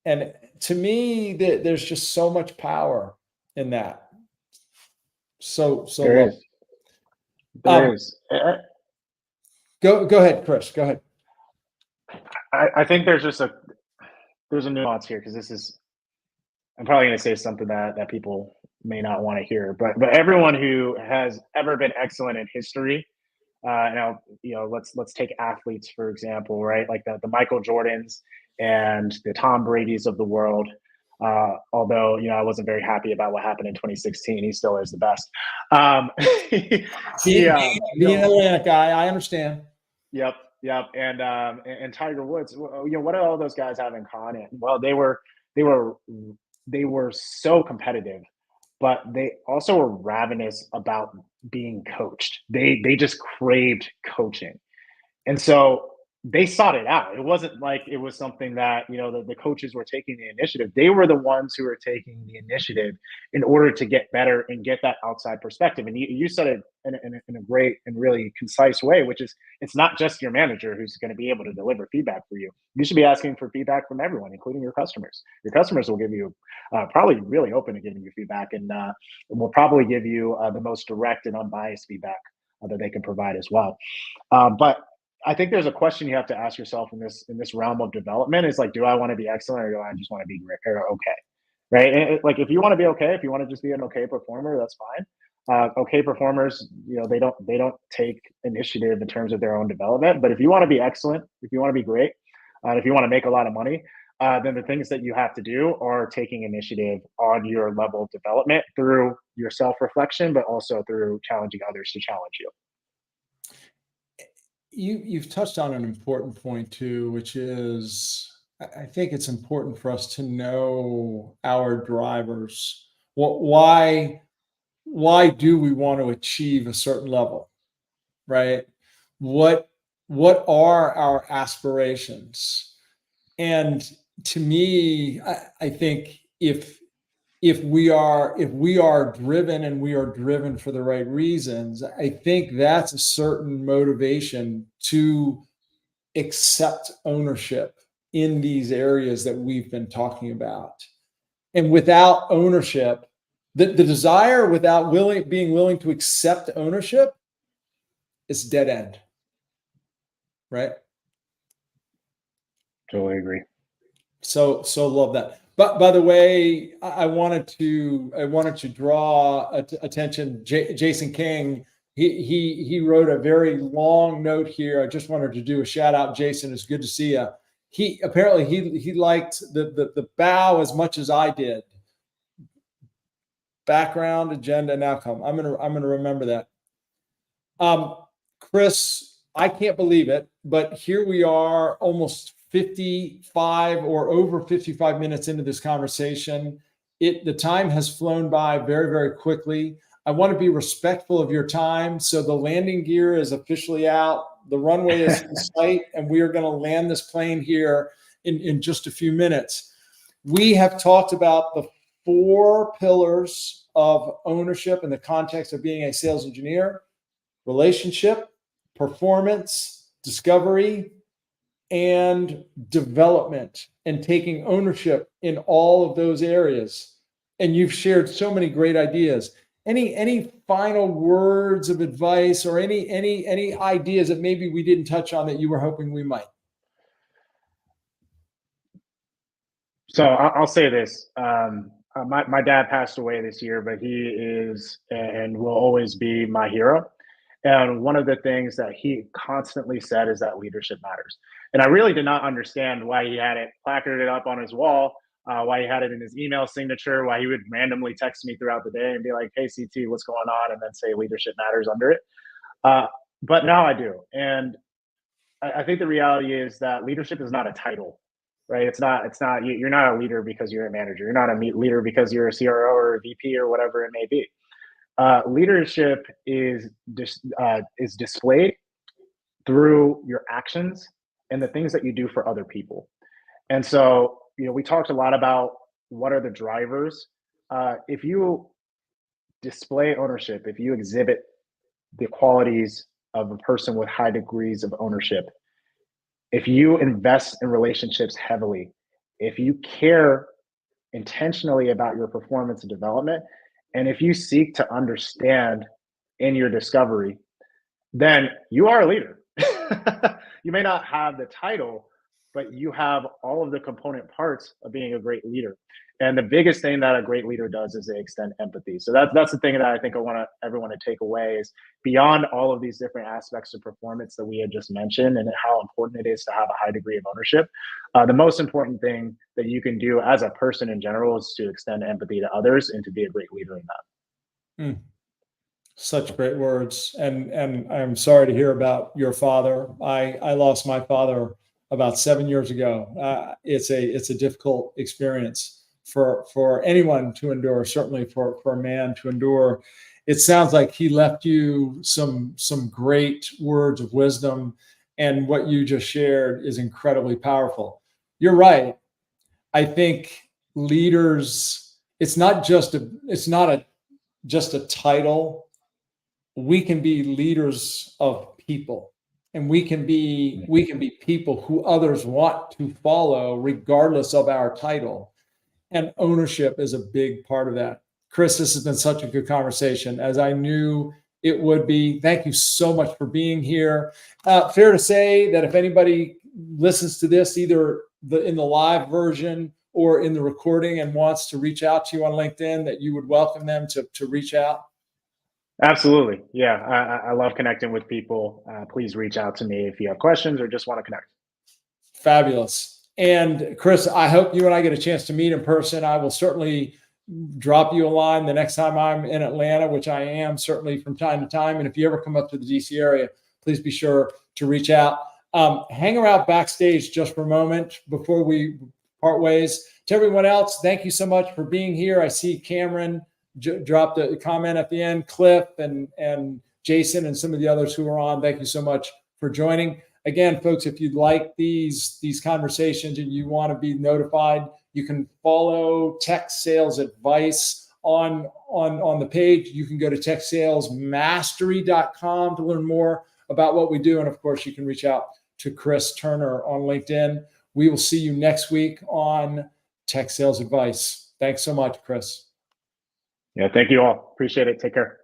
And to me, there's just so much power in that. So There is. There is. Go ahead, Chris. Go ahead. I think there's a nuance here, because I'm probably going to say something that people may not want to hear, but everyone who has ever been excellent in history, let's take athletes for example, right? Like the Michael Jordans and the Tom Brady's of the world. Although I wasn't very happy about what happened in 2016, he still is the best. Being an Atlanta guy, I understand. Yep. And Tiger Woods. What do all those guys have in common? Well, they were so competitive, but they also were ravenous about being coached. They just craved coaching. And so they sought it out. It wasn't like it was something that, the coaches were taking the initiative. They were the ones who were taking the initiative in order to get better and get that outside perspective. And you said it in a great and really concise way, which is, it's not just your manager who's going to be able to deliver feedback for you. You should be asking for feedback from everyone, including your customers. Your customers will give you probably really open to giving you feedback, and will probably give you the most direct and unbiased feedback that they can provide as well. But I think there's a question you have to ask yourself in this realm of development. Is like, do I want to be excellent, or do I just want to be great or okay? Right? And like, if you want to be okay, if you want to just be an okay performer, that's fine. Okay performers, they don't take initiative in terms of their own development. But if you want to be excellent, if you want to be great, if you want to make a lot of money, then the things that you have to do are taking initiative on your level of development through your self-reflection, but also through challenging others to challenge you. You've touched on an important point too, which is, I think it's important for us to know our drivers. Why do we want to achieve a certain level, right? What are our aspirations? And to me, I think if we are driven, and we are driven for the right reasons, I think that's a certain motivation to accept ownership in these areas that we've been talking about. And without ownership, the desire without being willing to accept ownership is dead end, right? Totally agree. So love that. But by the way, I wanted to draw attention. Jason King, he wrote a very long note here. I just wanted to do a shout out. Jason, it's good to see you. He apparently he liked the bow as much as I did. Background, agenda, and outcome. I'm gonna remember that. Chris, I can't believe it, but here we are, almost 55 or over 55 minutes into this conversation. The time has flown by very, very quickly. I want to be respectful of your time. So the landing gear is officially out. The runway is in sight, and we are going to land this plane here in just a few minutes. We have talked about the 4 pillars of ownership in the context of being a sales engineer: relationship, performance, discovery, and development, and taking ownership in all of those areas. And you've shared so many great ideas. Any final words of advice, or any ideas that maybe we didn't touch on that you were hoping we might? So I'll say this. My dad passed away this year, but he is and will always be my hero. And one of the things that he constantly said is that leadership matters. And I really did not understand why he had it placarded up on his wall, why he had it in his email signature, why he would randomly text me throughout the day and be like, "Hey, CT, what's going on?" and then say leadership matters under it. But now I do. And I think the reality is that leadership is not a title, right? You're not a leader because you're a manager. You're not a leader because you're a CRO or a VP or whatever it may be. Leadership is displayed through your actions and the things that you do for other people. And so, we talked a lot about what are the drivers. If you display ownership, if you exhibit the qualities of a person with high degrees of ownership, if you invest in relationships heavily, if you care intentionally about your performance and development, and if you seek to understand in your discovery, then you are a leader. You may not have the title, but you have all of the component parts of being a great leader. And the biggest thing that a great leader does is they extend empathy. So that's the thing that I think I want everyone to take away is beyond all of these different aspects of performance that we had just mentioned and how important it is to have a high degree of ownership. The most important thing that you can do as a person in general is to extend empathy to others and to be a great leader in that. Mm. Such great words. And I'm sorry to hear about your father. I lost my father about 7 years ago. It's a difficult experience for anyone to endure, certainly for a man to endure. It sounds like he left you some great words of wisdom, and what you just shared is incredibly powerful. You're right. I think leaders, it's not just a title. We can be leaders of people, and we can be people who others want to follow regardless of our title. And ownership is a big part of that. Chris, this has been such a good conversation, as I knew it would be. Thank you so much for being here. Fair to say that if anybody listens to this, either in the live version or in the recording, and wants to reach out to you on LinkedIn, that you would welcome them to reach out? Absolutely. Yeah. I love connecting with people. Please reach out to me if you have questions or just want to connect. Fabulous. And Chris, I hope you and I get a chance to meet in person. I will certainly drop you a line the next time I'm in Atlanta, which I am certainly from time to time. And if you ever come up to the DC area, please be sure to reach out. Hang around backstage just for a moment before we part ways. To everyone else, thank you so much for being here. I see Cameron dropped a comment at the end, Cliff and Jason and some of the others who are on. Thank you so much for joining. Again, folks, if you'd like these conversations and you want to be notified, you can follow Tech Sales Advice on the page. You can go to techsalesmastery.com to learn more about what we do. And of course, you can reach out to Chris Turner on LinkedIn. We will see you next week on Tech Sales Advice. Thanks so much, Chris. Yeah, thank you all. Appreciate it. Take care.